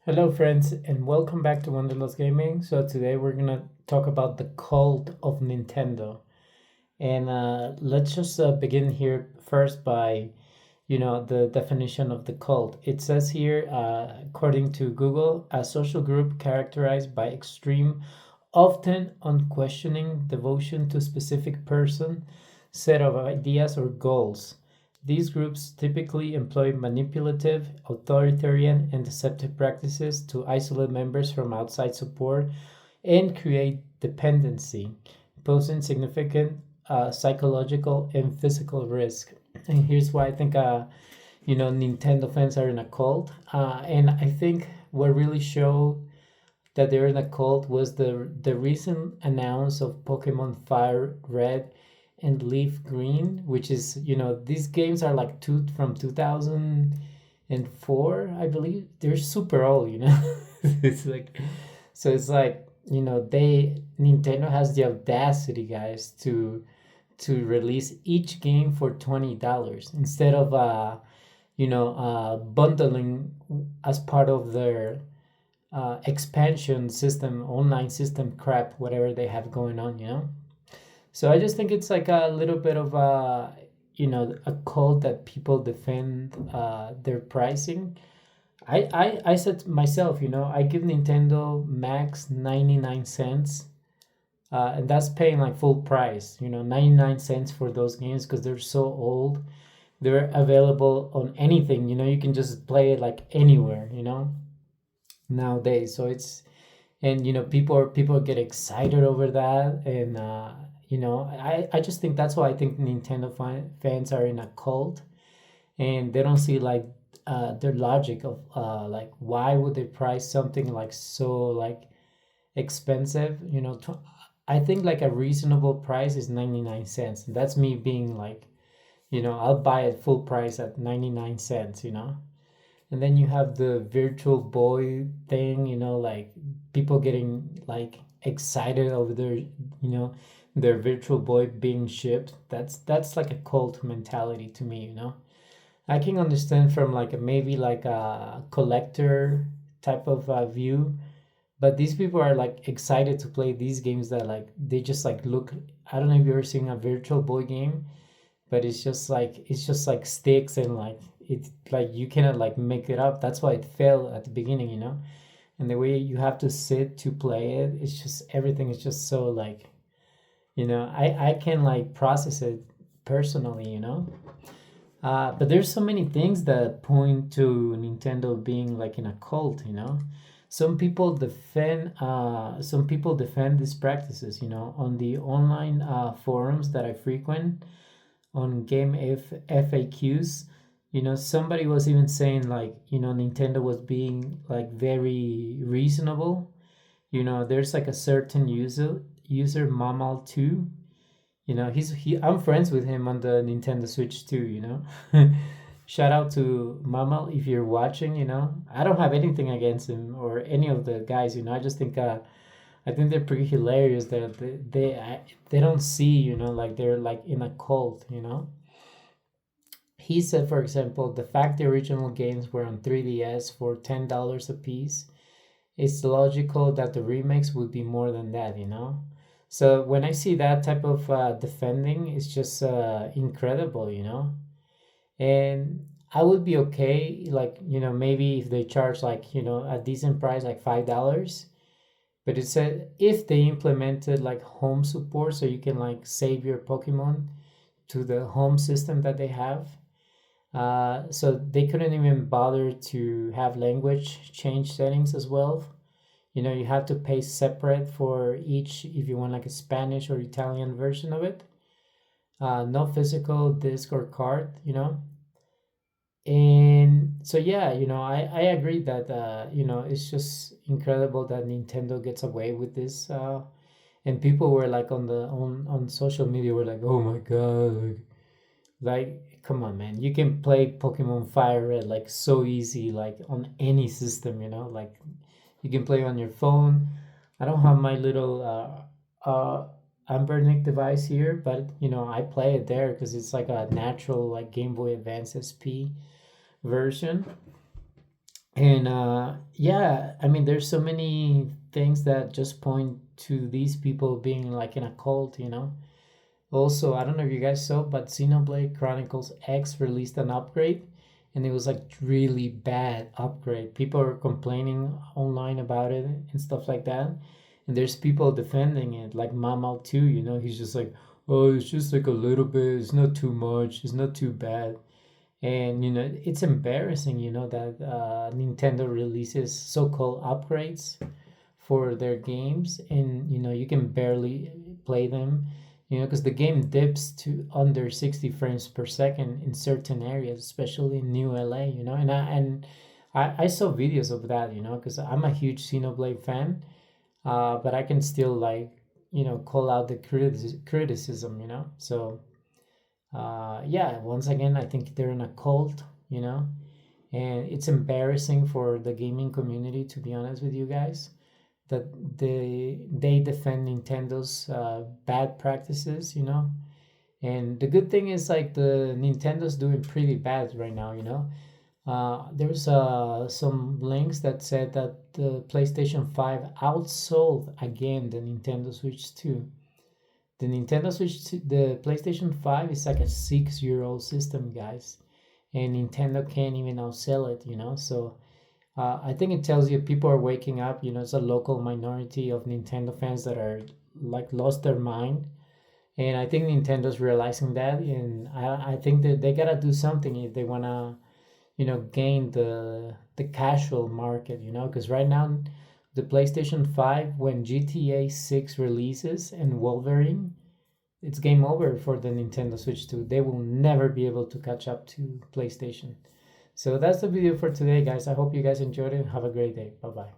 Hello, friends, and welcome back to Wanderlust Gaming. So, today we're gonna talk about the cult of Nintendo. And let's just begin here first by, the definition of the cult. It says here, according to Google, a social group characterized by extreme, often unquestioning devotion to a specific person, set of ideas, or goals. These groups typically employ manipulative, authoritarian, and deceptive practices to isolate members from outside support and create dependency, posing significant psychological and physical risk. And here's why I think, Nintendo fans are in a cult. And I think what really showed that they're in a cult was the recent announce of Pokemon Fire Red and Leaf Green, which is, these games are like from 2004, I believe. They're super old, it's like, so it's like, they Nintendo has the audacity, guys, to release each game for $20 instead of bundling as part of their expansion system, online system crap, whatever they have going on. So I just think it's like a little bit of a code that people defend their pricing. I said to myself, I give Nintendo max 99 cents, and that's paying like full price, 99 cents for those games because they're so old. They're available on anything, you can just play it like anywhere, nowadays. So it's, and people get excited over that. And I just think that's why I think Nintendo fans are in a cult, and they don't see like their logic of like why would they price something like so like expensive. I think like a reasonable price is 99 cents, and that's me being like, I'll buy it full price at 99 cents. And then you have the Virtual Boy thing, like people getting like excited over their Virtual Boy being shipped. That's like a cult mentality to me. I can understand from like maybe like a collector type of view, but these people are like excited to play these games that like they just like look. I don't know if you're ever seen a Virtual Boy game, but it's just like sticks, and like it's like you cannot like make it up. That's why it failed at the beginning. And the way you have to sit to play it, it's just everything is just so like, I can like process it personally. But there's so many things that point to Nintendo being like in a cult. Some people defend these practices, on the online forums that I frequent, on game FAQs. Somebody was even saying like, Nintendo was being like very reasonable. There's like a certain user Mamal 2. I'm friends with him on the Nintendo Switch too. Shout out to Mamal if you're watching. I don't have anything against him or any of the guys. I think they're pretty hilarious that they don't see, like they're like in a cult. He said, for example, the fact the original games were on 3DS for $10 a piece, it's logical that the remakes would be more than that. So when I see that type of defending, it's just incredible. And I would be okay, like, maybe if they charge like, a decent price, like $5. But it said if they implemented like home support so you can like save your Pokemon to the home system that they have. So they couldn't even bother to have language change settings as well. You have to pay separate for each if you want like a Spanish or Italian version of it. No physical disc or card. And so yeah, I agree that it's just incredible that Nintendo gets away with this. And people were like on social media were like, oh my god, like, come on, man. You can play Pokemon Fire Red like so easy, like on any system. Like you can play on your phone. I don't have my little Ambernic device here, but I play it there because it's like a natural like Game Boy Advance SP version. And yeah, I mean, there's so many things that just point to these people being like in a cult, you know. Also, I don't know if you guys saw, but Xenoblade Chronicles X released an upgrade, and it was like really bad upgrade. People are complaining online about it and stuff like that, and there's people defending it, like Mamal too. You know, he's just like, oh, it's just like a little bit. It's not too much. It's not too bad. And you know, it's embarrassing. You know that Nintendo releases so-called upgrades for their games, and you know you can barely play them, you know, because the game dips to under 60 frames per second in certain areas, especially in New LA, you know. And I saw videos of that, you know, because I'm a huge Xenoblade fan, but I can still like, you know, call out the criticism, you know. So yeah, once again, I think they're in a cult, you know, and it's embarrassing for the gaming community, to be honest with you guys, that they defend Nintendo's bad practices, you know. And the good thing is like the Nintendo's doing pretty bad right now, you know. There's some links that said that the PlayStation 5 outsold again the Nintendo Switch 2. The Nintendo Switch 2, the PlayStation 5 is like a 6-year-old system, guys, and Nintendo can't even outsell it, you know. So I think it tells you people are waking up. You know, it's a local minority of Nintendo fans that are like lost their mind, and I think Nintendo's realizing that, and I think that they gotta do something if they wanna, you know, gain the casual market. You know, because right now, the PlayStation 5, when GTA 6 releases and Wolverine, it's game over for the Nintendo Switch 2. They will never be able to catch up to PlayStation. So that's the video for today, guys. I hope you guys enjoyed it. Have a great day. Bye bye.